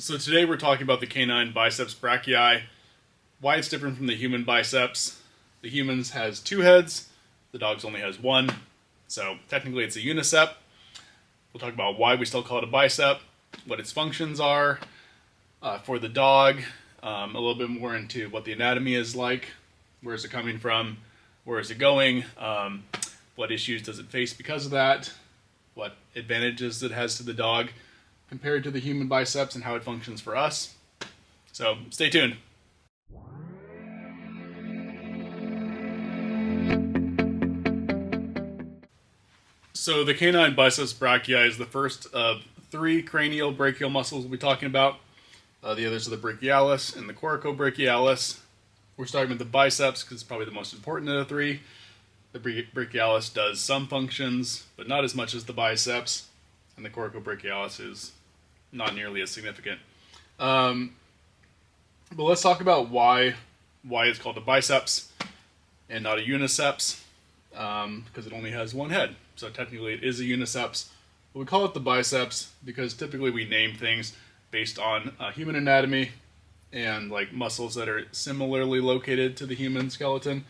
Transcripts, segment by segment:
So today we're talking about the canine biceps brachii, why it's different from the human biceps. The humans has two heads, the dog's only has one, so technically it's a unicep. We'll talk about why we still call it a bicep, what its functions are for the dog, a little bit more into what the anatomy is like, where is it coming from, where is it going, what issues does it face because of that, what advantages it has to the dog compared to the human biceps, and how it functions for us. So stay tuned. So the canine biceps brachii is the first of three cranial brachial muscles we'll be talking about. The others are the brachialis and the coracobrachialis. We're starting with the biceps because it's probably the most important of the three. The brachialis does some functions, but not as much as the biceps, and the coracobrachialis is not nearly as significant. But let's talk about why it's called a biceps and not a uniceps, because it only has one head. So technically it is a uniceps, but we call it the biceps because typically we name things based on human anatomy and like muscles that are similarly located to the human skeleton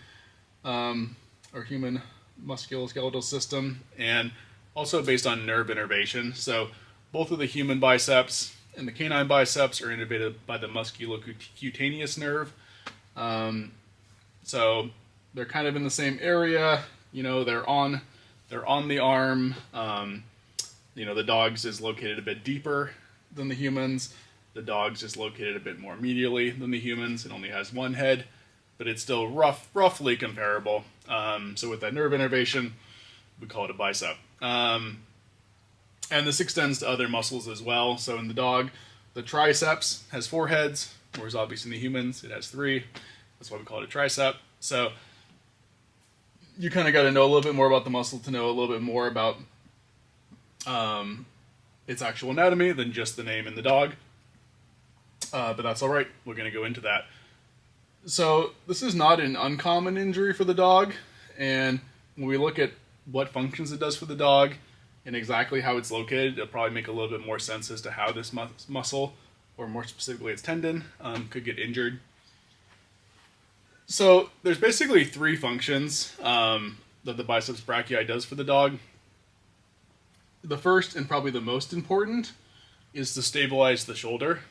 or human musculoskeletal system, and also based on nerve innervation. So both of the human biceps and the canine biceps are innervated by the musculocutaneous nerve. So they're kind of in the same area. You know, they're on the arm. The dog's is located a bit deeper than the humans. The dog's is located a bit more medially than the humans. It only has one head, but it's still roughly comparable. So with that nerve innervation, we call it a bicep. And this extends to other muscles as well. So in the dog, the triceps has four heads, whereas obviously in the humans, it has three. That's why we call it a tricep. So you kind of got to know a little bit more about the muscle to know a little bit more about its actual anatomy than just the name in the dog. But that's all right. We're going to go into that. So this is not an uncommon injury for the dog. And when we look at what functions it does for the dog and exactly how it's located, it'll probably make a little bit more sense as to how this muscle, or more specifically its tendon, could get injured. So there's basically three functions that the biceps brachii does for the dog. The first, and probably the most important, is to stabilize the shoulder.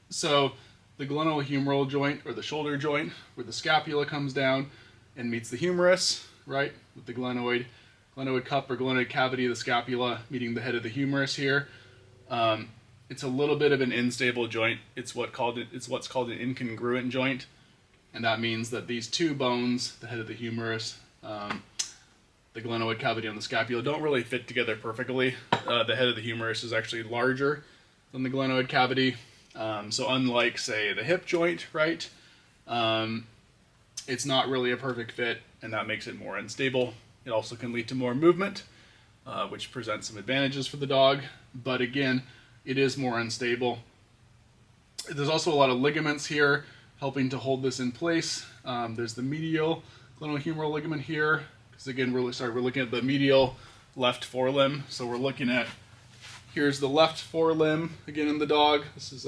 So the glenohumeral joint, or the shoulder joint, where the scapula comes down and meets the humerus, right, with the glenoid cup or glenoid cavity of the scapula meeting the head of the humerus here. It's a little bit of an unstable joint. It's what's called an incongruent joint, and that means that these two bones, the head of the humerus, the glenoid cavity and the scapula, don't really fit together perfectly. The head of the humerus is actually larger than the glenoid cavity. So unlike, say, the hip joint, right, it's not really a perfect fit, and that makes it more unstable. It also can lead to more movement, which presents some advantages for the dog, but again, it is more unstable. There's also a lot of ligaments here helping to hold this in place. There's the medial glenohumeral ligament here, because again, we're looking at the medial left forelimb. So we're looking at, here's the left forelimb, again in the dog. This is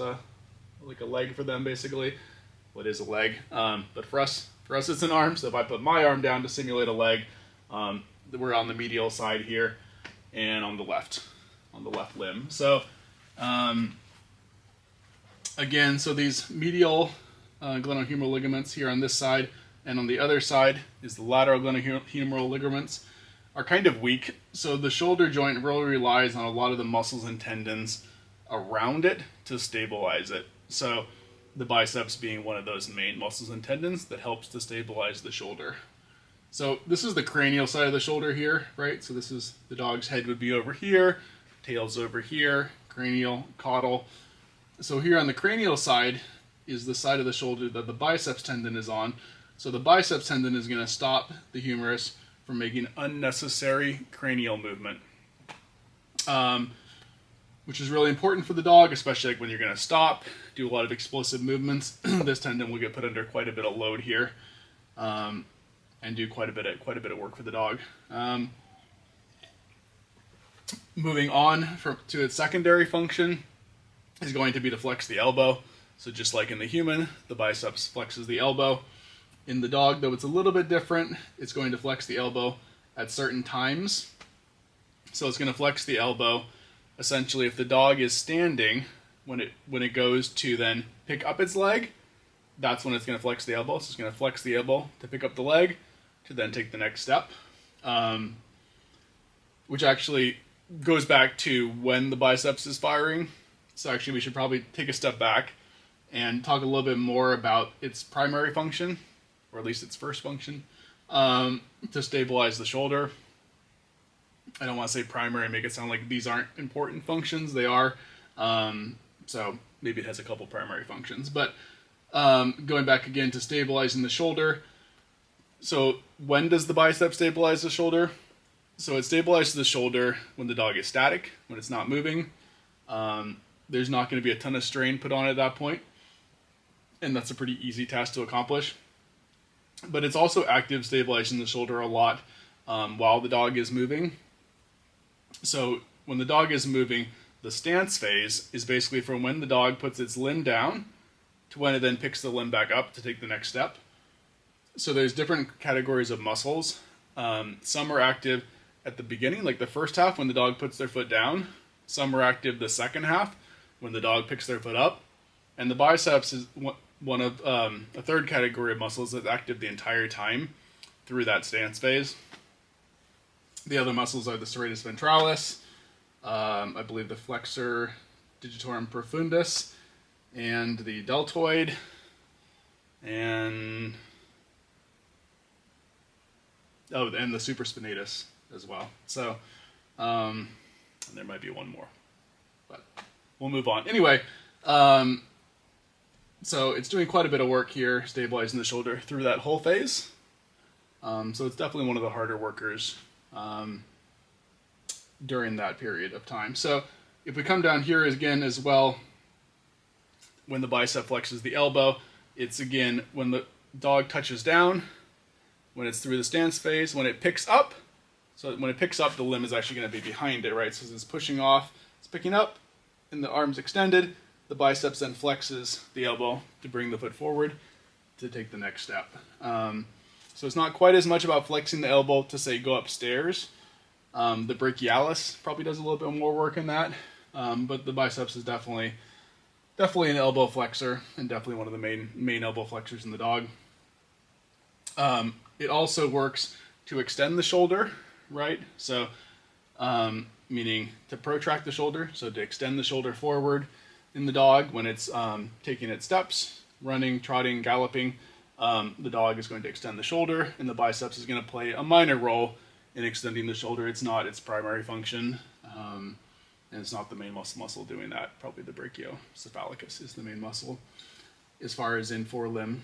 like a leg for them, basically. Well, it is a leg, but for us it's an arm. So if I put my arm down to simulate a leg, we're on the medial side here, and on the left limb. So again, so these medial glenohumeral ligaments here on this side, and on the other side is the lateral glenohumeral ligaments, are kind of weak. So the shoulder joint really relies on a lot of the muscles and tendons around it to stabilize it. So the biceps being one of those main muscles and tendons that helps to stabilize the shoulder. So this is the cranial side of the shoulder here, right? So this is, the dog's head would be over here, tail's over here, cranial, caudal. So here on the cranial side is the side of the shoulder that the biceps tendon is on. So the biceps tendon is going to stop the humerus from making unnecessary cranial movement, which is really important for the dog, especially like when you're going to stop, do a lot of explosive movements. This tendon will get put under quite a bit of load here, and do quite a bit of work for the dog. Moving on to its secondary function, is going to be to flex the elbow. So just like in the human, the biceps flexes the elbow. In the dog, though it's a little bit different, it's going to flex the elbow at certain times. So it's going to flex the elbow essentially if the dog is standing, when it goes to then pick up its leg, that's when it's going to flex the elbow. So it's going to flex the elbow to pick up the leg to then take the next step, which actually goes back to when the biceps is firing. So actually we should probably take a step back and talk a little bit more about its primary function, or at least its first function, to stabilize the shoulder. I don't want to say primary and make it sound like these aren't important functions. They are. So maybe it has a couple primary functions. But going back again to stabilizing the shoulder. So when does the bicep stabilize the shoulder? So it stabilizes the shoulder when the dog is static, when it's not moving. There's not going to be a ton of strain put on it at that point. And that's a pretty easy task to accomplish. But it's also active stabilizing the shoulder a lot while the dog is moving. So when the dog is moving, the stance phase is basically from when the dog puts its limb down to when it then picks the limb back up to take the next step. So there's different categories of muscles. Some are active at the beginning, like the first half when the dog puts their foot down. Some are active the second half when the dog picks their foot up. And the biceps is one of a third category of muscles that's active the entire time through that stance phase. The other muscles are the serratus ventralis, I believe the flexor digitorum profundus, and the deltoid, and the supraspinatus as well. So, and there might be one more, but we'll move on. Anyway, so it's doing quite a bit of work here, stabilizing the shoulder through that whole phase. So it's definitely one of the harder workers during that period of time. So if we come down here again as well, when the bicep flexes the elbow, it's again when the dog touches down, when it's through the stance phase, when it picks up. So when it picks up, the limb is actually going to be behind it, right? So as it's pushing off, it's picking up, and the arm's extended. The biceps then flexes the elbow to bring the foot forward to take the next step. So it's not quite as much about flexing the elbow to, say, go upstairs. The brachialis probably does a little bit more work in that, but the biceps is definitely an elbow flexor, and definitely one of the main elbow flexors in the dog. It also works to extend the shoulder, right? So, meaning to protract the shoulder, so to extend the shoulder forward in the dog when it's taking its steps, running, trotting, galloping. The dog is going to extend the shoulder, and the biceps is going to play a minor role in extending the shoulder. It's not its primary function, and it's not the main muscle doing that. Probably the brachiocephalicus is the main muscle as far as in forelimb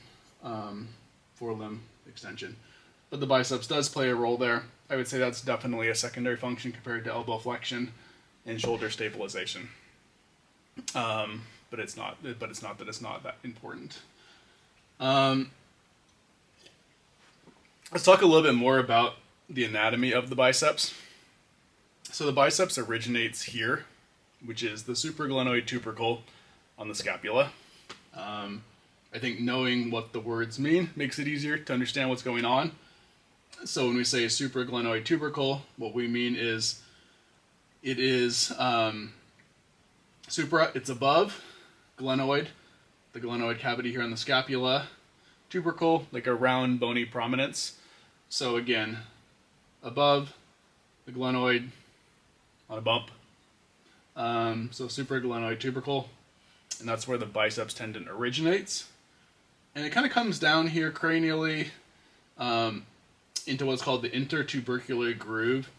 extension. But the biceps does play a role there. I would say that's definitely a secondary function compared to elbow flexion and shoulder stabilization. But it's not that it's not that important. Let's talk a little bit more about the anatomy of the biceps. So the biceps originates here, which is the supraglenoid tubercle on the scapula. I think knowing what the words mean makes it easier to understand what's going on. So when we say supraglenoid tubercle, what we mean is it is supra, it's above, glenoid, the glenoid cavity here on the scapula, tubercle, like a round bony prominence. So again, above the glenoid on a bump. So supraglenoid tubercle, and that's where the biceps tendon originates. And it kind of comes down here cranially into what's called the intertubercular groove.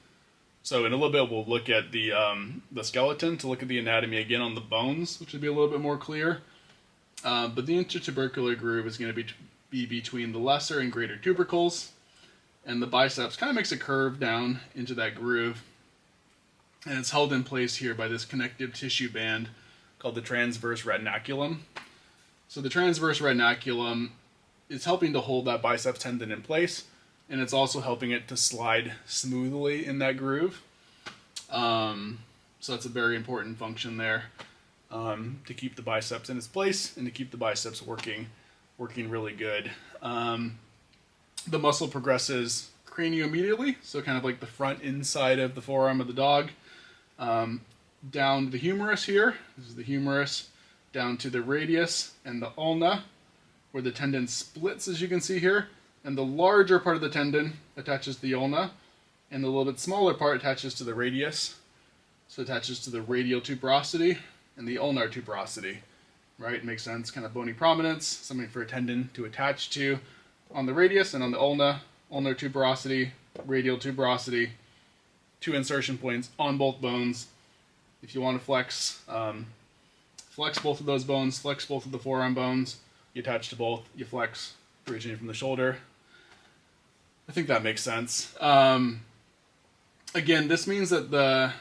So in a little bit, we'll look at the skeleton to look at the anatomy again on the bones, which would be a little bit more clear. But the intertubercular groove is going to be between the lesser and greater tubercles, and the biceps kind of makes a curve down into that groove, and it's held in place here by this connective tissue band called the transverse retinaculum. So the transverse retinaculum is helping to hold that biceps tendon in place, and it's also helping it to slide smoothly in that groove. So that's a very important function there. to keep the biceps in its place and to keep the biceps working really good. The muscle progresses craniomedially, so kind of like the front inside of the forearm of the dog, down the humerus here. This is the humerus, down to the radius and the ulna, where the tendon splits, as you can see here, and the larger part of the tendon attaches to the ulna, and the little bit smaller part attaches to the radius. So it attaches to the radial tuberosity and the ulnar tuberosity, right? Makes sense, kind of bony prominence, something for a tendon to attach to on the radius, and on the ulnar tuberosity, radial tuberosity, 2 insertion points on both bones. If you want to flex both of those bones, flex both of the forearm bones, you attach to both, you flex originating from the shoulder. I think that makes sense. Again, this means that the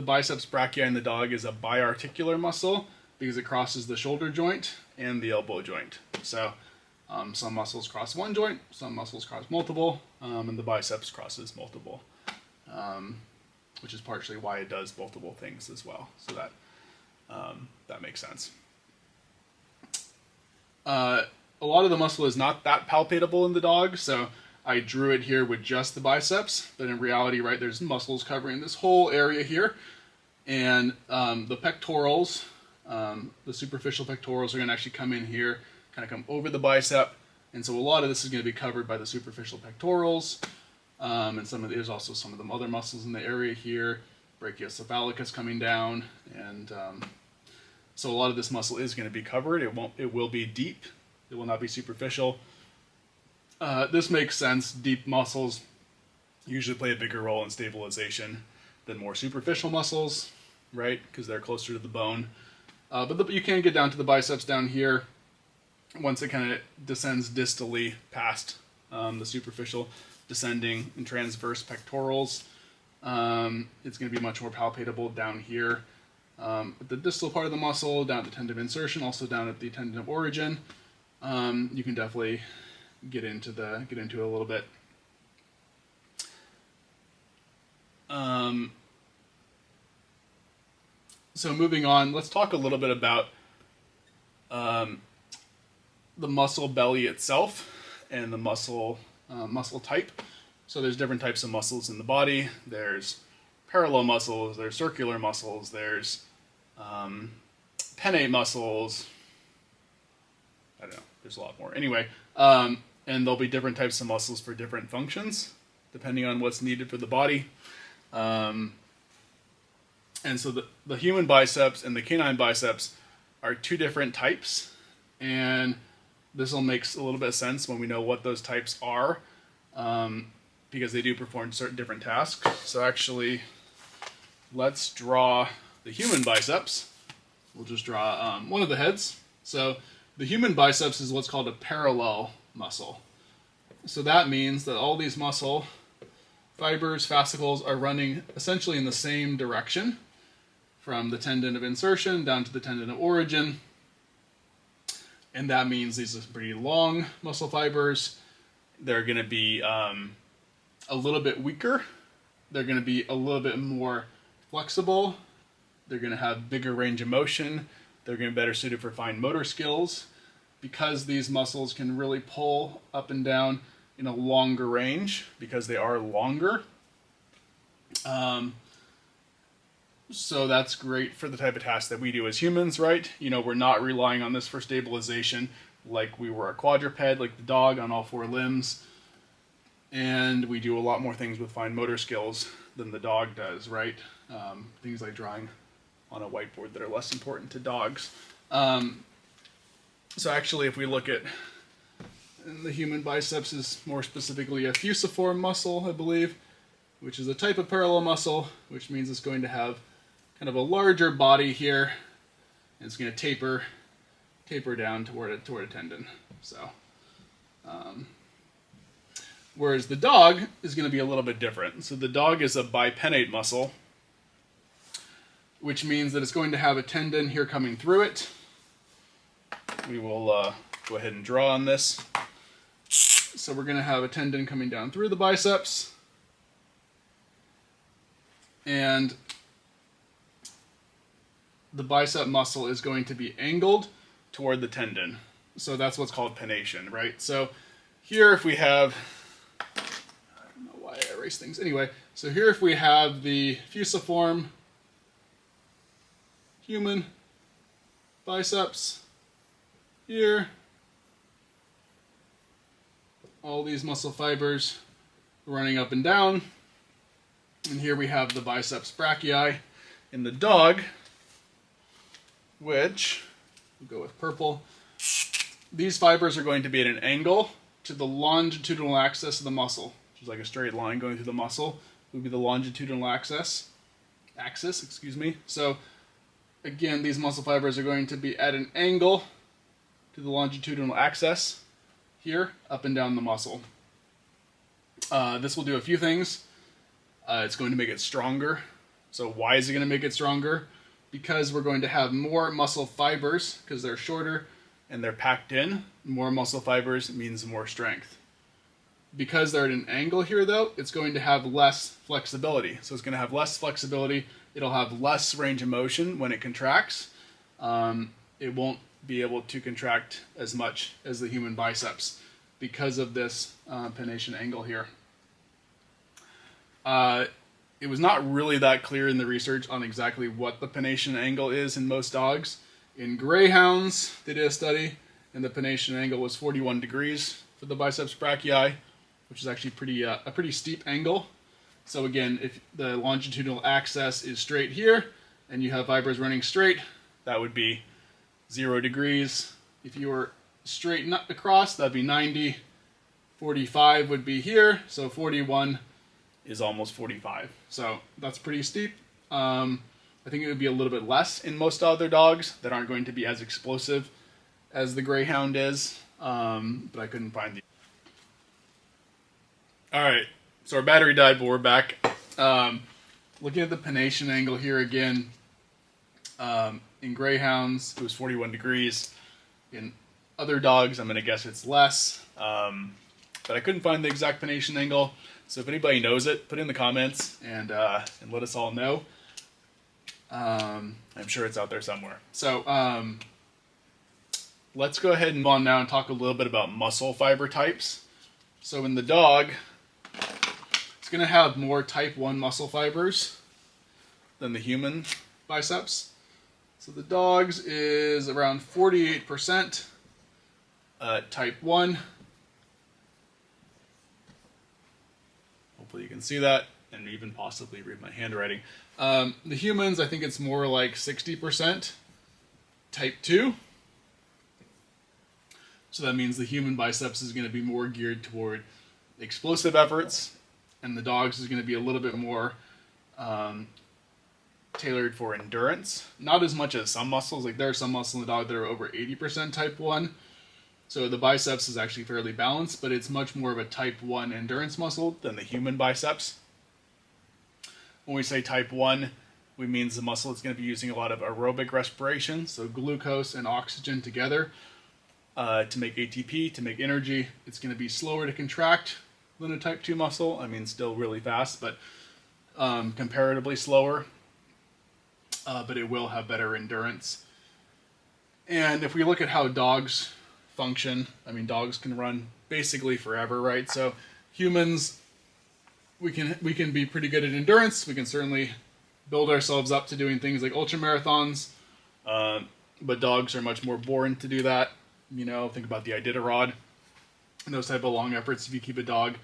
biceps brachii in the dog is a biarticular muscle because it crosses the shoulder joint and the elbow joint. So some muscles cross one joint, some muscles cross multiple, and the biceps crosses multiple, which is partially why it does multiple things as well. So that makes sense. A lot of the muscle is not that palpatable in the dog, so I drew it here with just the biceps, but in reality, right, there's muscles covering this whole area here, and the pectorals, the superficial pectorals are going to actually come in here, kind of come over the bicep, and so a lot of this is going to be covered by the superficial pectorals, and there's also some of the other muscles in the area here, brachiocephalicus coming down, and so a lot of this muscle is going to be covered. It will be deep. It will not be superficial. This makes sense. Deep muscles usually play a bigger role in stabilization than more superficial muscles, right? Because they're closer to the bone. But you can get down to the biceps down here once it kind of descends distally past the superficial descending and transverse pectorals. It's going to be much more palpatable down here. At the distal part of the muscle, down at the tendon of insertion, also down at the tendon of origin. You can definitely get into it a little bit. So moving on, let's talk a little bit about the muscle belly itself and the muscle type. So there's different types of muscles in the body. There's parallel muscles, there's circular muscles, there's pennate muscles. I don't know, there's a lot more. Anyway, and there'll be different types of muscles for different functions, depending on what's needed for the body. And so the human biceps and the canine biceps are 2 different types, and this will make a little bit of sense when we know what those types are, because they do perform certain different tasks. So actually, let's draw the human biceps. We'll just draw one of the heads. So the human biceps is what's called a parallel muscle. So that means that all these muscle fibers, fascicles, are running essentially in the same direction, from the tendon of insertion down to the tendon of origin. And that means these are pretty long muscle fibers. They're going to be a little bit weaker. They're going to be a little bit more flexible. They're going to have bigger range of motion. They're going to be better suited for fine motor skills, because these muscles can really pull up and down in a longer range because they are longer. So that's great for the type of tasks that we do as humans, right? You know, we're not relying on this for stabilization like we were a quadruped, like the dog, on all 4 limbs. And we do a lot more things with fine motor skills than the dog does, right? Things like drawing on a whiteboard that are less important to dogs. So actually, if we look at the human biceps, is more specifically a fusiform muscle, I believe, which is a type of parallel muscle, which means it's going to have kind of a larger body here, and it's going to taper down toward a tendon. So, whereas the dog is going to be a little bit different. So the dog is a bipennate muscle, which means that it's going to have a tendon here coming through it. We will go ahead and draw on this. So we're going to have a tendon coming down through the biceps. And the bicep muscle is going to be angled toward the tendon. So that's what's called pennation, right? So here if we have, I don't know why I erase things. Anyway, so here if we have the fusiform human biceps here, all these muscle fibers running up and down, and here we have the biceps brachii in the dog, which, we'll go with purple, these fibers are going to be at an angle to the longitudinal axis of the muscle, which is like a straight line going through the muscle, would be the longitudinal axis, So again, these muscle fibers are going to be at an angle to the longitudinal axis here, up and down the muscle. This will do a few things. It's going to make it stronger. So why is it going to make it stronger? Because we're going to have more muscle fibers, because they're shorter and they're packed in. More muscle fibers means more strength. Because they're at an angle here, though, it's going to have less flexibility. So it's going to have less flexibility. It'll have less range of motion when it contracts. It won't be able to contract as much as the human biceps because of this pennation angle here. It was not really that clear in the research on exactly what the pennation angle is in most dogs. In greyhounds, they did a study, and the pennation angle was 41 degrees for the biceps brachii, which is actually a pretty steep angle. So again, if the longitudinal axis is straight here, and you have fibers running straight, that would be 0 degrees. If you were straight across, that'd be 90. 45 would be here, so 41 is almost 45. So that's pretty steep. I think it would be a little bit less in most other dogs that aren't going to be as explosive as the greyhound is, but I couldn't find the... Alright, so our battery died, but we're back. Looking at the pennation angle here again, in greyhounds, it was 41 degrees. In other dogs, I'm going to guess it's less, but I couldn't find the exact pennation angle. So if anybody knows it, put it in the comments and let us all know. I'm sure it's out there somewhere. So let's go ahead and move on now and talk a little bit about muscle fiber types. So in the dog, it's going to have more type 1 muscle fibers than the human biceps. So the dog's is around 48% type 1. Hopefully you can see that and even possibly read my handwriting. The humans, I think it's more like 60% type 2. So that means the human biceps is going to be more geared toward explosive efforts, and the dog's is going to be a little bit more tailored for endurance. Not as much as some muscles. Like there are some muscles in the dog that are over 80% type 1. So the biceps is actually fairly balanced, but it's much more of a type 1 endurance muscle than the human biceps. When we say type 1, we mean the muscle is going to be using a lot of aerobic respiration, so glucose and oxygen together to make ATP, to make energy. It's going to be slower to contract than a type 2 muscle. I mean, still really fast, but comparatively slower. But it will have better endurance. And if we look at how dogs function, I mean, dogs can run basically forever, right? So humans, we can be pretty good at endurance. We can certainly build ourselves up to doing things like ultra marathons, but dogs are much more born to do that. You know, think about the Iditarod and those type of long efforts. If you keep a dog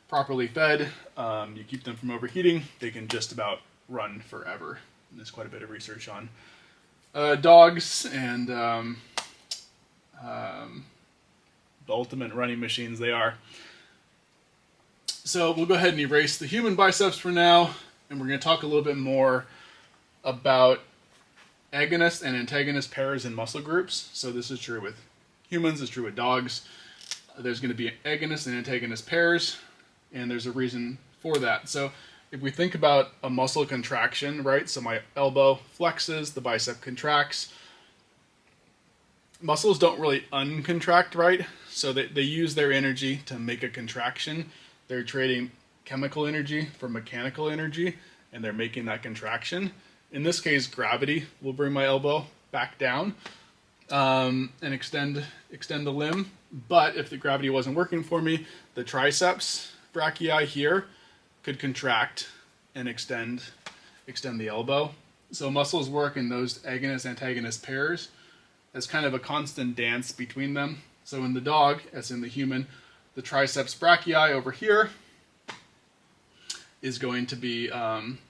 properly fed, you keep them from overheating, they can just about run forever. And there's quite a bit of research on dogs and the ultimate running machines they are. So we'll go ahead and erase the human biceps for now, and we're going to talk a little bit more about agonist and antagonist pairs in muscle groups. So this is true with humans, it's true with dogs. There's going to be agonist and antagonist pairs, and there's a reason for that. So if we think about a muscle contraction, right? So my elbow flexes, the bicep contracts. Muscles don't really uncontract, right? So they use their energy to make a contraction. They're trading chemical energy for mechanical energy, and they're making that contraction. In this case, gravity will bring my elbow back down and extend the limb. But if the gravity wasn't working for me, the triceps brachii here could contract and extend the elbow. So muscles work in those agonist-antagonist pairs as kind of a constant dance between them. So in the dog, as in the human, the triceps brachii over here is going to be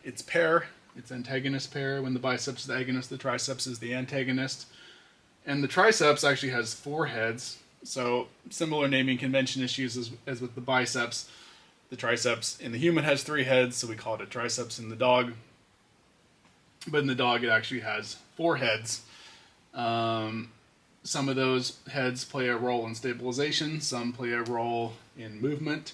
its pair, its antagonist pair. When the biceps is the agonist, the triceps is the antagonist. And the triceps actually has 4 heads. So similar naming convention issues as with the biceps. The triceps in the human has 3 heads, so we call it a triceps in the dog. But in the dog, it actually has 4 heads. Some of those heads play a role in stabilization. Some play a role in movement.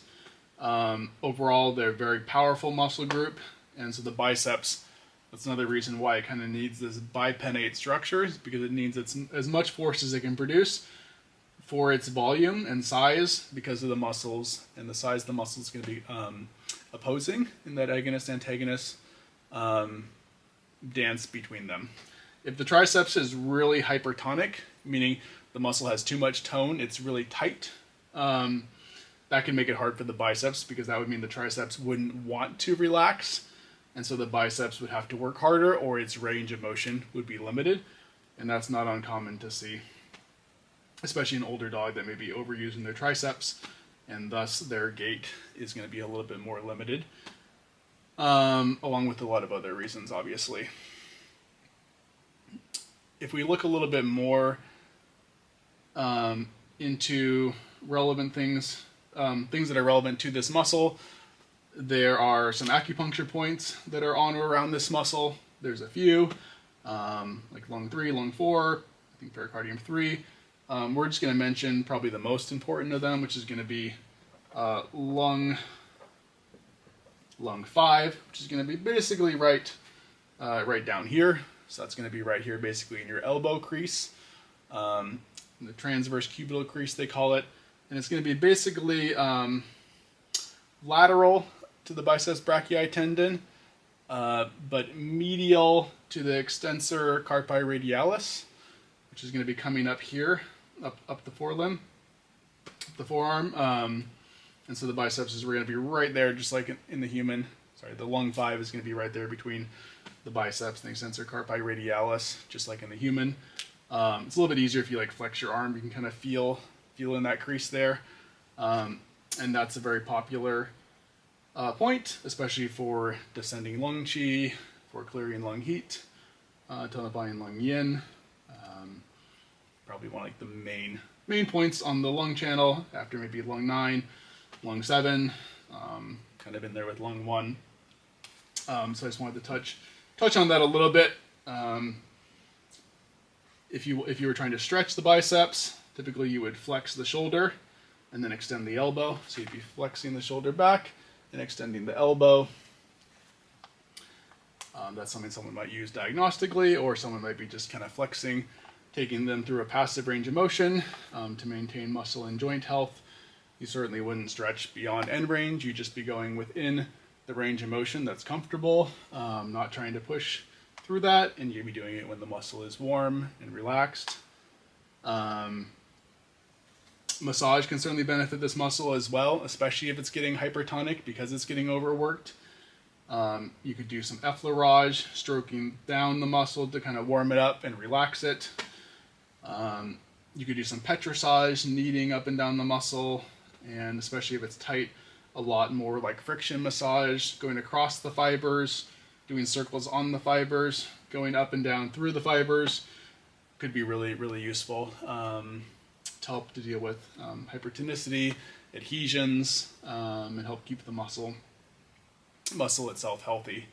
Overall, they're a very powerful muscle group. And so the biceps, that's another reason why it kind of needs this bipennate structure, because it needs as much force as it can produce for its volume and size, because of the muscles, and the size of the muscle is going to be opposing in that agonist-antagonist dance between them. If the triceps is really hypertonic, meaning the muscle has too much tone, it's really tight, that can make it hard for the biceps, because that would mean the triceps wouldn't want to relax, and so the biceps would have to work harder, or its range of motion would be limited, and that's not uncommon to see, especially an older dog that may be overusing their triceps, and thus their gait is going to be a little bit more limited, along with a lot of other reasons, obviously. If we look a little bit more into relevant things, things that are relevant to this muscle, there are some acupuncture points that are on or around this muscle. There's a few, like lung 3, lung 4, I think pericardium 3. We're just going to mention probably the most important of them, which is going to be lung 5, which is going to be basically right down here. So that's going to be right here, basically in your elbow crease, the transverse cubital crease they call it, and it's going to be basically lateral to the biceps brachii tendon, but medial to the extensor carpi radialis, which is going to be coming up here, up the forelimb, the forearm, and so the biceps is going to be right there, just like in the human. Sorry, the lung 5 is going to be right there between the biceps and the extensor carpi radialis, just like in the human. It's a little bit easier if you like flex your arm. You can kind of feel in that crease there, and that's a very popular point, especially for descending lung qi, for clearing lung heat, tonifying lung yin. Probably one of like the main points on the lung channel after maybe lung 9, lung 7, kind of in there with lung 1. So I just wanted to touch on that a little bit. If you were trying to stretch the biceps, typically you would flex the shoulder and then extend the elbow. So you'd be flexing the shoulder back and extending the elbow. That's something someone might use diagnostically, or someone might be just kind of flexing, taking them through a passive range of motion to maintain muscle and joint health. You certainly wouldn't stretch beyond end range. You'd just be going within the range of motion that's comfortable, not trying to push through that, and you'd be doing it when the muscle is warm and relaxed. Massage can certainly benefit this muscle as well, especially if it's getting hypertonic because it's getting overworked. You could do some effleurage, stroking down the muscle to kind of warm it up and relax it. You could do some petrissage, kneading up and down the muscle, and especially if it's tight, a lot more like friction massage, going across the fibers, doing circles on the fibers, going up and down through the fibers could be really, really useful to help to deal with hypertonicity, adhesions, and help keep the muscle itself healthy.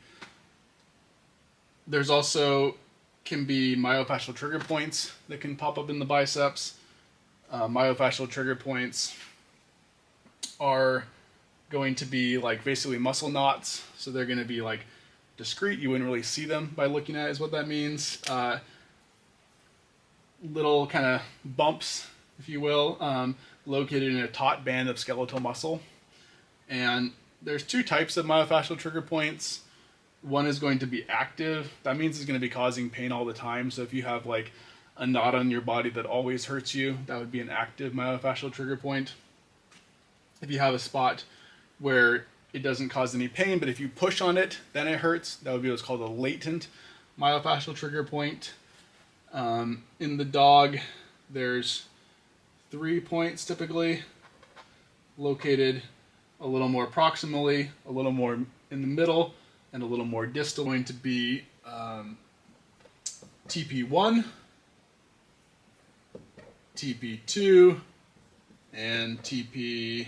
There's also can be myofascial trigger points that can pop up in the biceps. Myofascial trigger points are going to be like basically muscle knots, so they're going to be like discrete. You wouldn't really see them by looking at it, is what that means. Little kind of bumps, if you will, located in a taut band of skeletal muscle. And there's 2 types of myofascial trigger points. One is going to be active. That means it's going to be causing pain all the time. So if you have like a knot on your body that always hurts you, that would be an active myofascial trigger point. If you have a spot where it doesn't cause any pain, but if you push on it, then it hurts, that would be what's called a latent myofascial trigger point. In the dog, there's 3 points typically, located a little more proximally, a little more in the middle, and a little more distal. Going to be TP1, TP2, and TP3.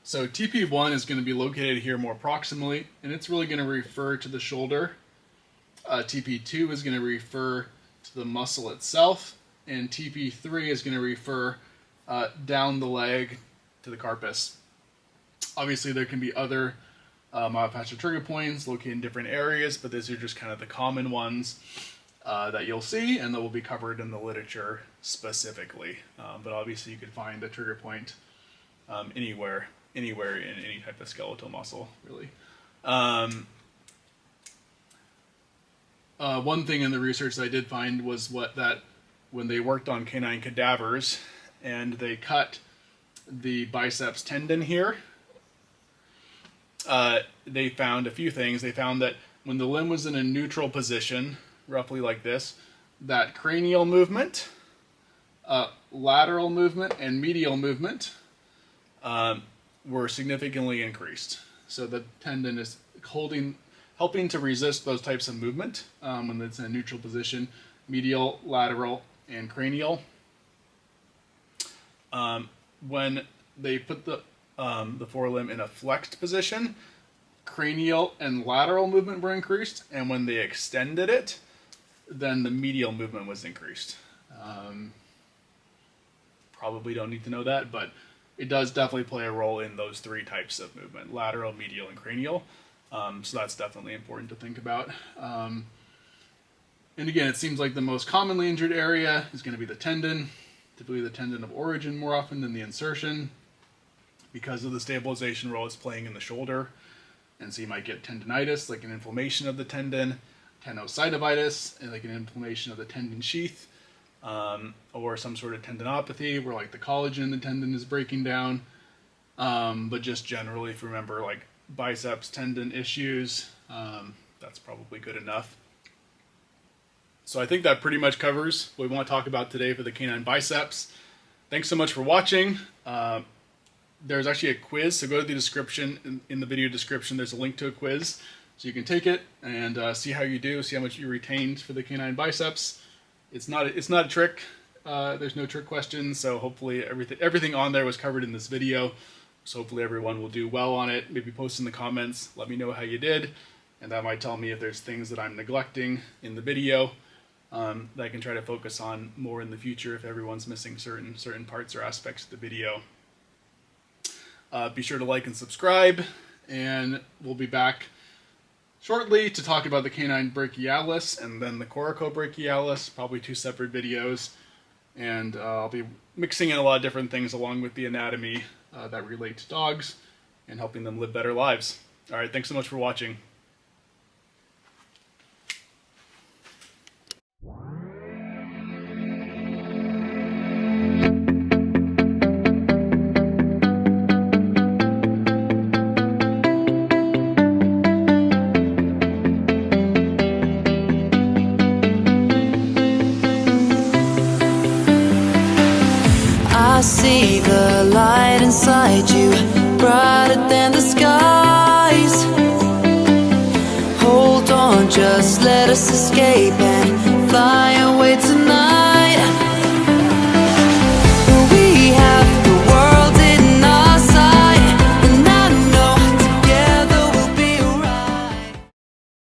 So TP1 is going to be located here more proximally, and it's really going to refer to the shoulder. TP2 is going to refer to the muscle itself, and TP3 is going to refer down the leg to the carpus. Obviously, there can be other myofascial trigger points located in different areas, but these are just kind of the common ones that you'll see, and that will be covered in the literature specifically. But obviously, you could find a trigger point anywhere in any type of skeletal muscle, really. One thing in the research that I did find was that when they worked on canine cadavers and they cut the biceps tendon here, they found a few things. They found that when the limb was in a neutral position, roughly like this, that cranial movement, lateral movement, and medial movement were significantly increased. So the tendon is helping to resist those types of movement when it's in a neutral position, medial, lateral, and cranial. When they put the forelimb in a flexed position, cranial and lateral movement were increased, and when they extended it, then the medial movement was increased. Probably don't need to know that, but it does definitely play a role in those 3 types of movement: lateral, medial, and cranial. So that's definitely important to think about. And again, it seems like the most commonly injured area is going to be the tendon, typically the tendon of origin more often than the insertion, because of the stabilization role it's playing in the shoulder. And so you might get tendinitis, like an inflammation of the tendon, tenosynovitis, and like an inflammation of the tendon sheath, or some sort of tendinopathy where like the collagen in the tendon is breaking down. But just generally, if you remember like biceps tendon issues, that's probably good enough. So I think that pretty much covers what we want to talk about today for the canine biceps. Thanks so much for watching. There's actually a quiz, so go to the description. In the video description, there's a link to a quiz, so you can take it and see how you do, see how much you retained for the canine biceps. It's not a trick. There's no trick questions, so hopefully everything on there was covered in this video. So hopefully everyone will do well on it. Maybe post in the comments, let me know how you did, and that might tell me if there's things that I'm neglecting in the video that I can try to focus on more in the future if everyone's missing certain parts or aspects of the video. Be sure to like and subscribe, and we'll be back shortly to talk about the canine brachialis and then the coracobrachialis, probably 2 separate videos. And I'll be mixing in a lot of different things along with the anatomy that relate to dogs and helping them live better lives. All right, thanks so much for watching. I see the light inside you, brighter than the skies. Hold on, just let us escape and fly away tonight.